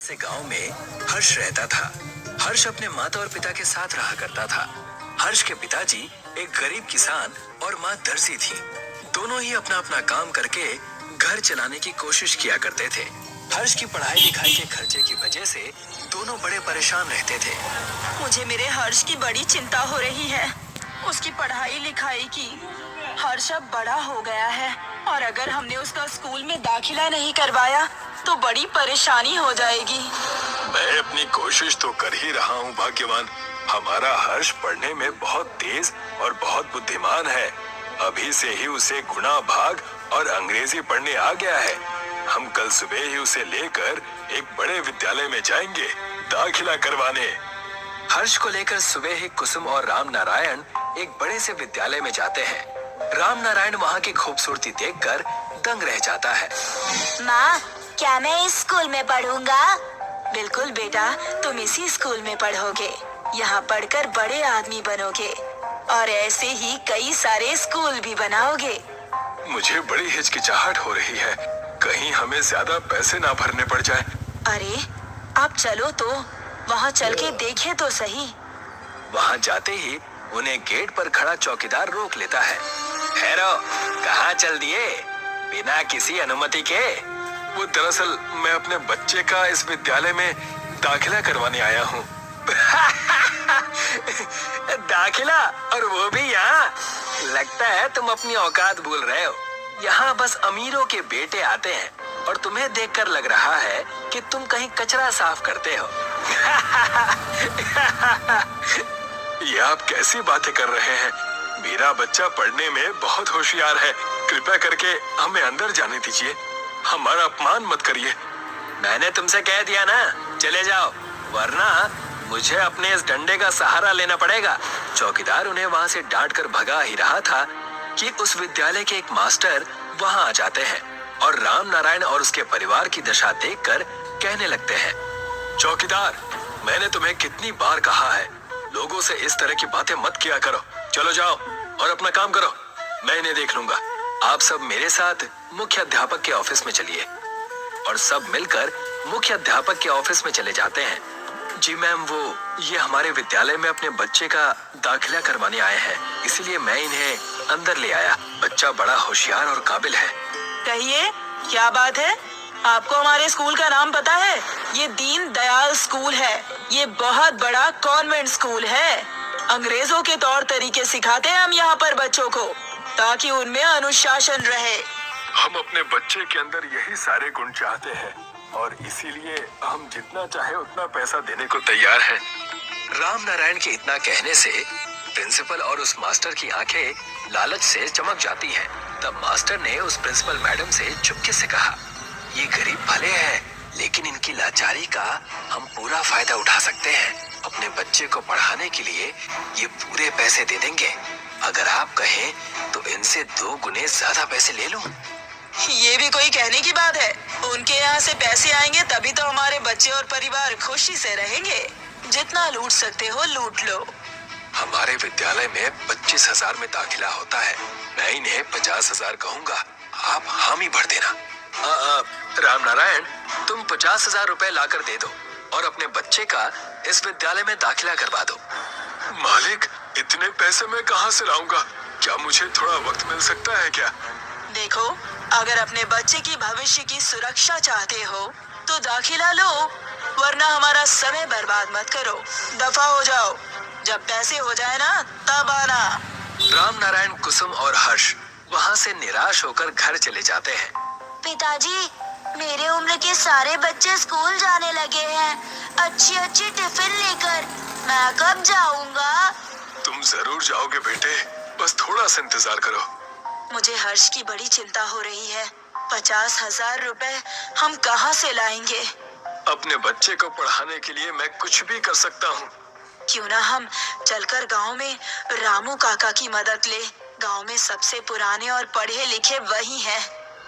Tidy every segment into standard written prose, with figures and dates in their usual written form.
से गांव में हर्ष रहता था। हर्ष अपने माता और पिता के साथ रहा करता था। हर्ष के पिताजी एक गरीब किसान और माँ दर्जी थी। दोनों ही अपना अपना काम करके घर चलाने की कोशिश किया करते थे। हर्ष की पढ़ाई लिखाई के खर्चे की वजह से दोनों बड़े परेशान रहते थे। मुझे मेरे हर्ष की बड़ी चिंता हो रही है, उसकी पढ़ाई लिखाई की। हर्ष अब बड़ा हो गया है और अगर हमने उसका स्कूल में दाखिला नहीं करवाया तो बड़ी परेशानी हो जाएगी। मैं अपनी कोशिश तो कर ही रहा हूँ भाग्यवान। हमारा हर्ष पढ़ने में बहुत तेज और बहुत बुद्धिमान है। अभी से ही उसे गुणा भाग और अंग्रेजी पढ़ने आ गया है। हम कल सुबह ही उसे लेकर एक बड़े विद्यालय में जाएंगे दाखिला करवाने। हर्ष को लेकर सुबह ही कुसुम और राम नारायण एक बड़े से विद्यालय में जाते हैं। राम नारायण वहाँ की खूबसूरती देखकर दंग रह जाता है। माँ, क्या मैं इस स्कूल में पढ़ूंगा? बिल्कुल बेटा, तुम इसी स्कूल में पढ़ोगे। यहाँ पढ़कर बड़े आदमी बनोगे और ऐसे ही कई सारे स्कूल भी बनाओगे। मुझे बड़ी हिचकिचाहट हो रही है, कहीं हमें ज्यादा पैसे ना भरने पड़ जाए। अरे, आप चलो तो वहाँ चल के देखे तो सही। वहाँ जाते ही उन्हें गेट पर खड़ा चौकीदार रोक लेता है। ठहरो, कहाँ चल दिए बिना किसी अनुमति के? वो दरअसल मैं अपने बच्चे का इस विद्यालय में दाखिला करवाने आया हूँ। दाखिला, और वो भी यहाँ? लगता है तुम अपनी औकात भूल रहे हो। यहाँ बस अमीरों के बेटे आते हैं और तुम्हें देखकर लग रहा है कि तुम कहीं कचरा साफ करते हो। ये आप कैसी बातें कर रहे हैं? मेरा बच्चा पढ़ने में बहुत होशियार है। कृपया करके हमें अंदर जाने दीजिए, हमारा अपमान मत करिए। मैंने तुमसे कह दिया ना, चले जाओ, वरना मुझे अपने इस डंडे का सहारा लेना पड़ेगा। चौकीदार उन्हें वहाँ से डांटकर भगा ही रहा था कि उस विद्यालय के एक मास्टर वहाँ आ जाते हैं और राम नारायण और उसके परिवार की दशा देखकर कहने लगते हैं, चौकीदार, मैंने तुम्हें कितनी बार कहा है, लोगों से इस तरह की बातें मत किया करो। चलो जाओ और अपना काम करो, मैं इन्हें देख लूंगा। आप सब मेरे साथ मुख्य अध्यापक के ऑफिस में चलिए। और सब मिलकर मुख्य अध्यापक के ऑफिस में चले जाते हैं। जी मैम, ये हमारे विद्यालय में अपने बच्चे का दाखिला करवाने आए हैं, इसलिए मैं इन्हें अंदर ले आया। बच्चा बड़ा होशियार और काबिल है। कहिए, क्या बात है? आपको हमारे स्कूल का नाम पता है? ये दीन दयाल स्कूल है। ये बहुत बड़ा कॉन्वेंट स्कूल है। अंग्रेजों के तौर तरीके सिखाते हैं हम यहाँ पर बच्चों को, ताकि उनमें अनुशासन रहे। हम अपने बच्चे के अंदर यही सारे गुण चाहते हैं और इसीलिए हम जितना चाहे उतना पैसा देने को तैयार हैं। राम नारायण के इतना कहने से प्रिंसिपल और उस मास्टर की आंखें लालच से चमक जाती हैं। तब मास्टर ने उस प्रिंसिपल मैडम से चुपके से कहा, ये गरीब भले हैं, लेकिन इनकी लाचारी का हम पूरा फायदा उठा सकते हैं। अपने बच्चे को पढ़ाने के लिए ये पूरे पैसे दे देंगे। अगर आप कहें तो इनसे 2 गुने ज्यादा पैसे ले लूं। ये भी कोई कहने की बात है? उनके यहाँ से पैसे आएंगे तभी तो हमारे बच्चे और परिवार खुशी से रहेंगे। जितना लूट सकते हो लूट लो। हमारे विद्यालय में 25,000 में दाखिला होता है। मैं इन्हें 50,000 कहूँगा, आप हामी भर देना। राम नारायण, तुम 50,000 रुपए लाकर दे दो और अपने बच्चे का इस विद्यालय में दाखिला करवा दो। मालिक, इतने पैसे मैं कहाँ से लाऊंगा? क्या मुझे थोड़ा वक्त मिल सकता है क्या? देखो, अगर अपने बच्चे की भविष्य की सुरक्षा चाहते हो तो दाखिला लो, वरना हमारा समय बर्बाद मत करो। दफा हो जाओ, जब पैसे हो जाए ना तब आना। राम नारायण, कुसुम और हर्ष वहाँ से निराश होकर घर चले जाते हैं। पिताजी, मेरे उम्र के सारे बच्चे स्कूल जाने लगे हैं, अच्छी अच्छी टिफिन लेकर। मैं कब जाऊंगा? तुम जरूर जाओगे बेटे, बस थोड़ा सा इंतजार करो। मुझे हर्ष की बड़ी चिंता हो रही है। 50,000 रुपए हम कहाँ से लाएंगे? अपने बच्चे को पढ़ाने के लिए मैं कुछ भी कर सकता हूँ। क्यों ना हम चलकर गांव में रामू काका की मदद ले। गांव में सबसे पुराने और पढ़े लिखे वही हैं।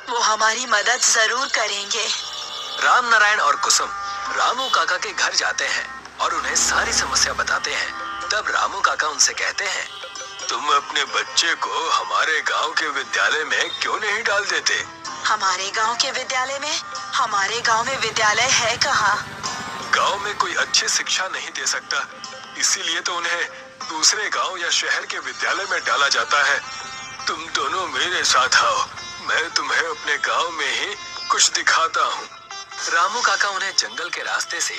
वो हमारी मदद जरूर करेंगे। राम नारायण और कुसुम रामू काका के घर जाते हैं और उन्हें सारी समस्या बताते हैं। तब रामू काका उनसे कहते हैं, तुम अपने बच्चे को हमारे गांव के विद्यालय में क्यों नहीं डाल देते? हमारे गांव के विद्यालय में? हमारे गांव में विद्यालय है कहाँ? गांव में कोई अच्छी शिक्षा नहीं दे सकता, इसीलिए तो उन्हें दूसरे गांव या शहर के विद्यालय में डाला जाता है। तुम दोनों मेरे साथ आओ, मैं तुम्हें अपने गांव में ही कुछ दिखाता हूँ। रामू काका उन्हें जंगल के रास्ते से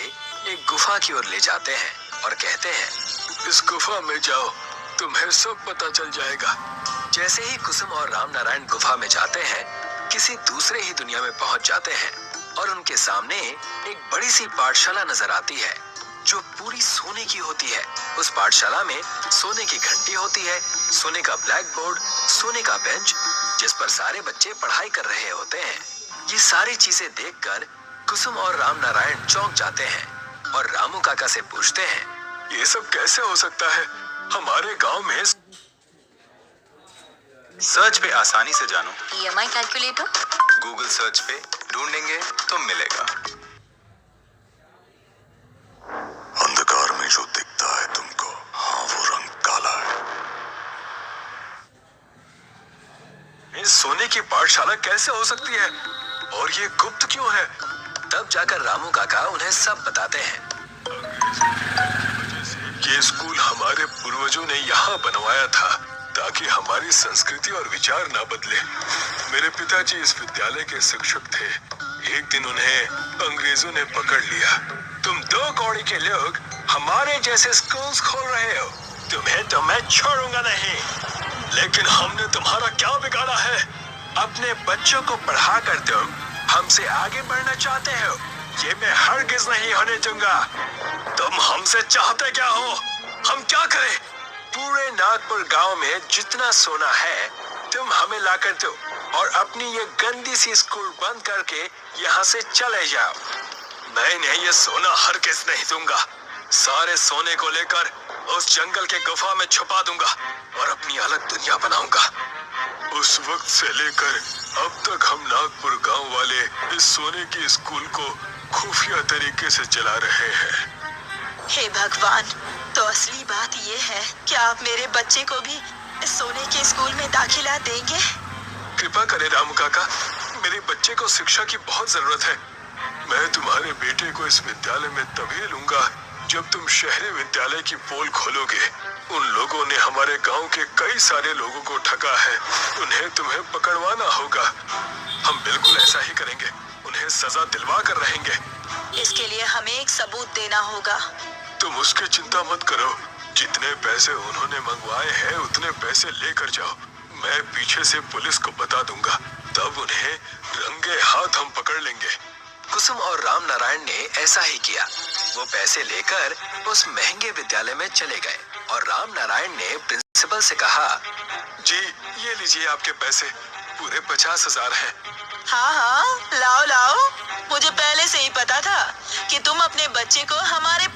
एक गुफा की ओर ले जाते हैं और कहते हैं, इस गुफा में जाओ, तुम्हें सब पता चल जाएगा। जैसे ही कुसुम और राम नारायण गुफा में जाते हैं, किसी दूसरे ही दुनिया में पहुंच जाते हैं और उनके सामने एक बड़ी सी पाठशाला नजर आती है जो पूरी सोने की होती है। उस पाठशाला में सोने की घंटी होती है, सोने का ब्लैक बोर्ड, सोने का बेंच जिस पर सारे बच्चे पढ़ाई कर रहे होते हैं। ये सारी चीजें देखकर कुसुम और राम नारायण चौंक जाते हैं और रामू काका से पूछते हैं, ये सब कैसे हो सकता है? हमारे गांव में सर्च पे आसानी से जानो। EMI calculator. गूगल सर्च पे ढूंढेंगे तो मिलेगा। अंधकार में जो दिखता है तुमको, हाँ वो रंग काला है। इस सोने की पाठशाला कैसे हो सकती है और ये गुप्त क्यों है? तब जाकर रामू काका उन्हें सब बताते हैं। ये स्कूल हमारे पूर्वजों ने यहाँ बनवाया था ताकि हमारी संस्कृति और विचार ना बदले। मेरे पिताजी इस विद्यालय के शिक्षक थे। एक दिन उन्हें अंग्रेजों ने पकड़ लिया। तुम दो कौड़ी के लोग हमारे जैसे स्कूल्स खोल रहे हो, तुम्हें तो मैं छोड़ूंगा नहीं। लेकिन हमने तुम्हारा क्या बिगाड़ा है? अपने बच्चों को पढ़ा कर तुम हमसे आगे बढ़ना चाहते हो, ये मैं हरगिज नहीं होने दूंगा। तुम हमसे चाहते क्या हो? हम क्या करें? पूरे नागपुर गांव में जितना सोना है तुम हमें लाकर दो और अपनी ये गंदी सी स्कूल बंद करके यहाँ से चले जाओ। मैं ये सोना हरगिज नहीं दूंगा। सारे सोने को लेकर उस जंगल के गुफा में छुपा दूंगा और अपनी अलग दुनिया बनाऊंगा। उस वक्त से लेकर अब तक हम नागपुर गांव वाले इस सोने की स्कूल को खुफिया तरीके से चला रहे हैं। हे भगवान, तो असली बात ये है कि आप मेरे बच्चे को भी इस सोने के स्कूल में दाखिला देंगे? कृपा करें रामू काका, मेरे बच्चे को शिक्षा की बहुत जरूरत है। मैं तुम्हारे बेटे को इस विद्यालय में तभी लूंगा जब तुम शहरी विद्यालय की पोल खोलोगे। उन लोगों ने हमारे गांव के कई सारे लोगों को ठगा है, उन्हें तुम्हें पकड़वाना होगा। हम बिल्कुल ऐसा ही करेंगे, उन्हें सजा दिलवा कर रहेंगे। इसके लिए हमें एक सबूत देना होगा। तुम उसकी चिंता मत करो, जितने पैसे उन्होंने मंगवाए हैं उतने पैसे लेकर जाओ। मैं पीछे से पुलिस को बता दूंगा, तब उन्हें रंगे हाथ हम पकड़ लेंगे। कुसुम और राम नारायण ने ऐसा ही किया। वो पैसे लेकर उस महंगे विद्यालय में चले गए और राम नारायण ने प्रिंसिपल से कहा, जी ये लीजिए आपके पैसे, पूरे 50,000 हैं। हाँ हाँ, लाओ लाओ। मुझे पहले से ही पता था कि तुम अपने बच्चे को हमारे